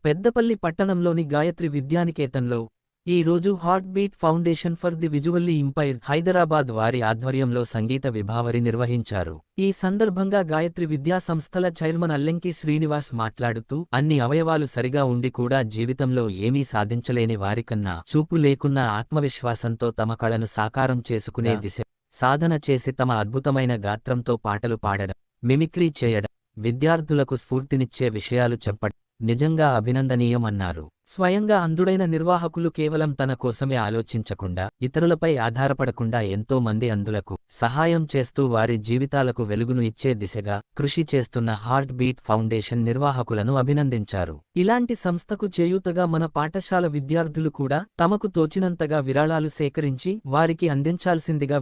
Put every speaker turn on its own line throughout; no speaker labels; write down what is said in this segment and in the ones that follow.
పెద్దపల్లి పట్టణంలోని గాయత్రి విద్యానికేతన్లో ఈ రోజు heart beat foundation for the visually impaired Hyderabad వారి ఆధ్వర్యంలో సంగీత విభావరి నిర్వహించారు. ఈ సందర్భంగా గాయత్రి విద్యా సంస్థల చైర్మన్ అల్లెంకి శ్రీనివాస్ మాట్లాడుతూ, అన్ని అవయవాలు సరిగా ఉండి కూడా జీవితంలో ఏమీ సాధించలేని వారికన్నా చూపు లేకున్నా ఆత్మవిశ్వాసంతో తమ కళను సాకారం చేసుకునే దిశ సాధన చేసి తమ అద్భుతమైన గాత్రంతో పాటలు పాడడం, మిమిక్రీ చేయడం, విద్యార్థులకు స్ఫూర్తినిచ్చే విషయాలు చెప్పడం నిజంగా అభినందనీయమన్నారు. స్వయంగా అంధుడైన నిర్వాహకులు కేవలం తన కోసమే ఆలోచించకుండా, ఇతరులపై ఆధారపడకుండా ఎంతో మంది అంధులకు సహాయం చేస్తూ వారి జీవితాలకు వెలుగును ఇచ్చే దిశగా కృషి చేస్తున్న హార్ట్ బీట్ ఫౌండేషన్ నిర్వాహకులను అభినందించారు. ఇలాంటి సంస్థకు చేయూతగా మన పాఠశాల విద్యార్థులు కూడా తమకు తోచినంతగా విరాళాలు సేకరించి వారికి అందించాల్సిందిగా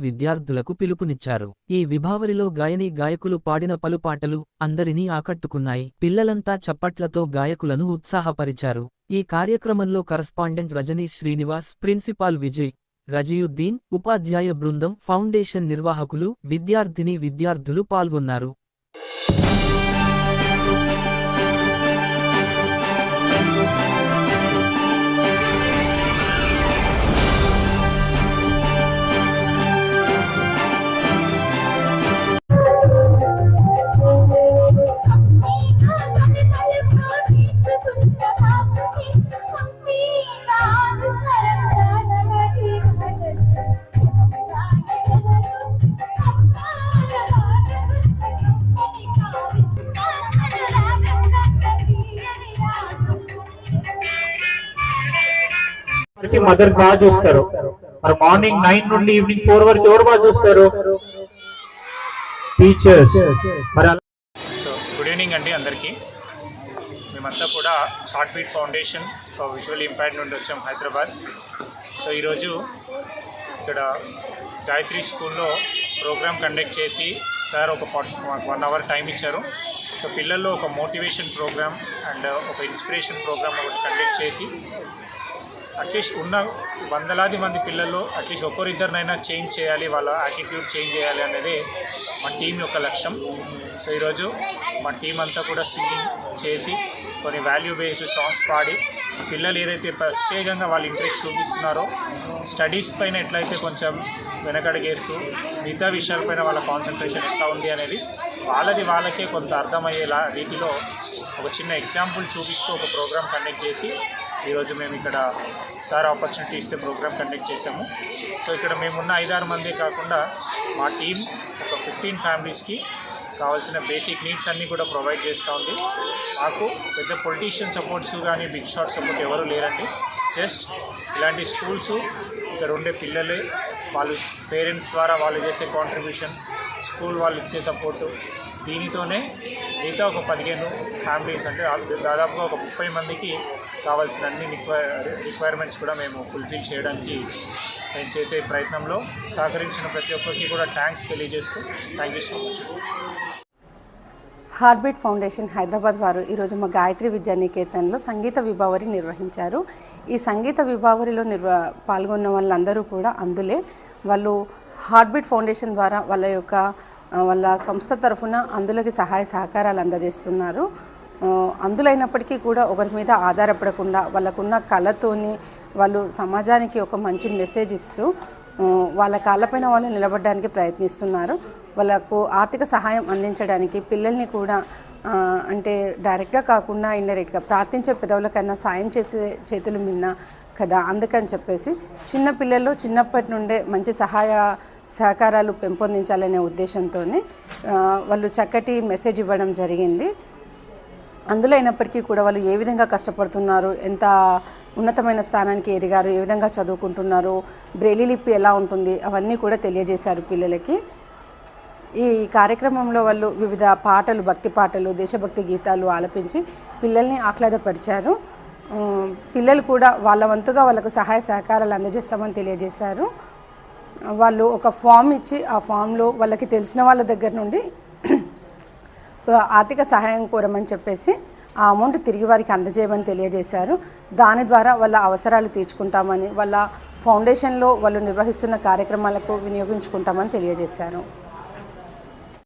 విద్యార్థులకు పిలుపునిచ్చారు. ఈ విభావరిలో గాయని గాయకులు పాడిన పలు పాటలు అందరినీ ఆకట్టుకున్నాయి. పిల్లలంతా చప్పట్లతో గాయకులను ఉత్సాహపరిచారు. ఈ కార్యక్రమంలో కరస్పాండెంట్ రజనీ శ్రీనివాస్, ప్రిన్సిపాల్ విజయ్, రజియుద్దీన్, ఉపాధ్యాయ బృందం, ఫౌండేషన్ నిర్వాహకులు, విద్యార్థులు పాల్గొన్నారు.
మదర్ బాగా చూస్తారు. మరి మార్నింగ్ 9 నుండి ఈవినింగ్ 4 వరకు ఎవరు బాగా చూస్తారు? టీచర్స్. మరి
గుడ్ ఈవినింగ్ అండి అందరికీ. మేమంతా కూడా heart beat foundation for visual impaired నుండి వచ్చాం హైదరాబాద్. సో ఈరోజు ఇక్కడ గాయత్రి స్కూల్లో ప్రోగ్రామ్ కండక్ట్ చేసి సార్ ఒక 1 అవర్ టైం ఇచ్చారు. సో పిల్లల్లో ఒక మోటివేషన్ ప్రోగ్రామ్ అండ్ ఒక ఇన్స్పిరేషన్ ప్రోగ్రామ్ ఒకటి కండక్ట్ చేసి అట్లీస్ట్ ఉన్న వందలాది మంది పిల్లల్లో అట్లీస్ట్ ఒక్కరిద్దరినైనా చేంజ్ చేయాలి, వాళ్ళ యాటిట్యూడ్ చేంజ్ చేయాలి అనేది మా టీం యొక్క లక్ష్యం. సో ఈరోజు మా టీం అంతా కూడా సింగింగ్ చేసి కొన్ని వాల్యూ బేస్డ్ సాంగ్స్ పాడి పిల్లలు ఏదైతే ప్రత్యేకంగా వాళ్ళు ఇంట్రెస్ట్ చూపిస్తున్నారో స్టడీస్ పైన ఎట్లయితే కొంచెం వెనకడుగేస్తూ మిగతా విషయాలపైన వాళ్ళ కాన్సన్ట్రేషన్ ఎట్లా ఉంది అనేది వాళ్ళకే కొంత అర్థమయ్యేలా రీతిలో ఒక చిన్న ఎగ్జాంపుల్ చూపిస్తూ ఒక ప్రోగ్రామ్ కండక్ట్ చేసి ఈరోజు మేము ఇక్కడ సార్ ఆపర్చునిటీ ఇస్తే ప్రోగ్రామ్ కండక్ట్ చేసాము. సో ఇక్కడ మేమున్న 5-6 మందే కాకుండా మా టీం ఒక 15 ఫ్యామిలీస్కి కావాల్సిన బేసిక్ నీడ్స్ అన్నీ కూడా ప్రొవైడ్ చేస్తూ ఉంది. మాకు పెద్ద పొలిటీషియన్ సపోర్ట్స్ కానీ బిగ్ షాట్ సపోర్ట్ ఎవరు లేరండి. జస్ట్ ఇలాంటి స్కూల్స్ ఇక్కడ ఉండే పిల్లలే, వాళ్ళు పేరెంట్స్ ద్వారా వాళ్ళు చేసే కాంట్రిబ్యూషన్, స్కూల్ వాళ్ళు ఇచ్చే సపోర్టు, దీనితోనే మిగతా ఒక 15 ఫ్యామిలీస్ అంటే దాదాపుగా ఒక 30 మందికి కావాల్సిన అన్ని రిక్వైర్మెంట్స్ కూడా మేము ఫుల్ఫిల్ చేయడానికి మేము చేసే ప్రయత్నంలో సహకరించిన ప్రతి ఒక్కరికి కూడా థ్యాంక్స్ తెలియజేస్తూ thank you so much.
Heart beat foundation Hyderabad వారు ఈరోజు మా గాయత్రి విద్యానికేతన్లో సంగీత విభావరి నిర్వహించారు. ఈ సంగీత విభావరిలో పాల్గొన్న వాళ్ళందరూ కూడా అందులే. వాళ్ళు హార్ట్ బీట్ ఫౌండేషన్ ద్వారా వాళ్ళ సంస్థ తరఫున అందులకి సహాయ సహకారాలు అందజేస్తున్నారు. అందులైనప్పటికీ కూడా ఒకరి మీద ఆధారపడకుండా వాళ్ళకున్న కళతోని వాళ్ళు సమాజానికి ఒక మంచి మెసేజ్ ఇస్తూ వాళ్ళ కాళ్ళపైన వాళ్ళు నిలబడడానికి ప్రయత్నిస్తున్నారు. వాళ్ళకు ఆర్థిక సహాయం అందించడానికి పిల్లల్ని కూడా అంటే డైరెక్ట్గా కాకుండా ఇండైరెక్ట్గా ప్రార్థించే పెదవులకన్నా సాయం చేసే చేతులు మిన్న కదా, అందుకని చెప్పేసి చిన్న పిల్లల్లో చిన్నప్పటి నుండే మంచి సహకారాలు పెంపొందించాలనే ఉద్దేశంతో వాళ్ళు చక్కటి మెసేజ్ ఇవ్వడం జరిగింది. అందులో అయినప్పటికీ కూడా వాళ్ళు ఏ విధంగా కష్టపడుతున్నారు, ఎంత ఉన్నతమైన స్థానానికి ఎదిగారు, ఏ విధంగా చదువుకుంటున్నారు, బ్రెయిలీ లిపి ఎలా ఉంటుంది, అవన్నీ కూడా తెలియజేశారు పిల్లలకి. ఈ కార్యక్రమంలో వాళ్ళు వివిధ పాటలు, భక్తి పాటలు, దేశభక్తి గీతాలు ఆలపించి పిల్లల్ని ఆహ్లాదపరిచారు. పిల్లలు కూడా వాళ్ళ వంతుగా వాళ్ళకు సహాయ సహకారాలు అందజేస్తామని తెలియజేశారు. వాళ్ళు ఒక ఫామ్ ఇచ్చి ఆ ఫామ్లో వాళ్ళకి తెలిసిన వాళ్ళ దగ్గర నుండి ఆర్థిక సహాయం కోరమని చెప్పేసి ఆ అమౌంట్ తిరిగి వారికి అందజేయమని తెలియజేశారు. దాని ద్వారా వాళ్ళ అవసరాలు తీర్చుకుంటామని, వాళ్ళ ఫౌండేషన్లో వాళ్ళు నిర్వహిస్తున్న కార్యక్రమాలకు వినియోగించుకుంటామని తెలియజేశారు.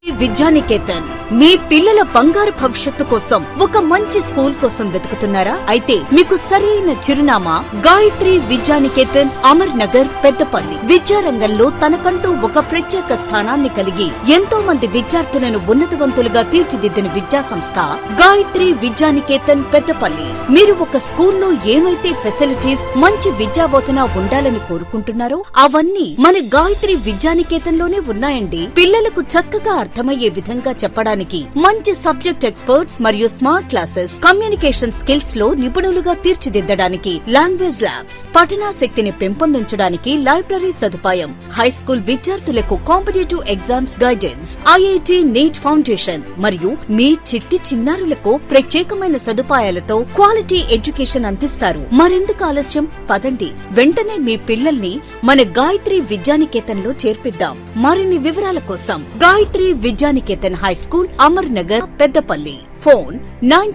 విద్యానికేతన్ మీ పిల్లల బంగారు భవిష్యత్తు కోసం ఒక మంచి స్కూల్ కోసం వెతుకుతున్నారా? అయితే మీకు సరైన చిరునామా గాయత్రి విద్యానికేతన్, అమర్ నగర్, పెద్దపల్లి. విద్యారంగంలో తనకంటూ ఒక ప్రత్యేక స్థానాన్ని కలిగి ఎంతో మంది విద్యార్థులను ఉన్నతవంతులుగా తీర్చిదిద్దిన విద్యా సంస్థ గాయత్రి విద్యానికేతన్, పెద్దపల్లి. మీరు ఒక స్కూల్లో ఏమైతే ఫెసిలిటీస్, మంచి విద్యాబోధన ఉండాలని కోరుకుంటున్నారో అవన్నీ మన గాయత్రి విద్యానికేతన్ లోనే ఉన్నాయండి. పిల్లలకు చక్కగా అర్థమయ్యే విధంగా చెప్పడానికి మంచి సబ్జెక్ట్ ఎక్స్పర్ట్స్ మరియు స్మార్ట్ క్లాసెస్, కమ్యూనికేషన్ స్కిల్స్ లో నిపుణులుగా తీర్చిదిద్దడానికి లాంగ్వేజ్ ల్యాబ్స్, పఠనాశక్తిని పెంపొందించడానికి లైబ్రరీ సదుపాయం, హై స్కూల్ విద్యార్థులకు competitive exams guidance, IIT NEET foundation మరియు మీ చిట్టి చిన్నారులకు ప్రత్యేకమైన సదుపాయాలతో క్వాలిటీ ఎడ్యుకేషన్ అందిస్తారు. మరెందుకు ఆలస్యం? పదండి, వెంటనే మీ పిల్లల్ని మన గాయత్రి విద్యానికేతన్ లో చేర్పిద్దాం. మరిన్ని వివరాల కోసం Gayatri Vidyaniketan high school, Amar Nagar, Peddapalli. Phone 9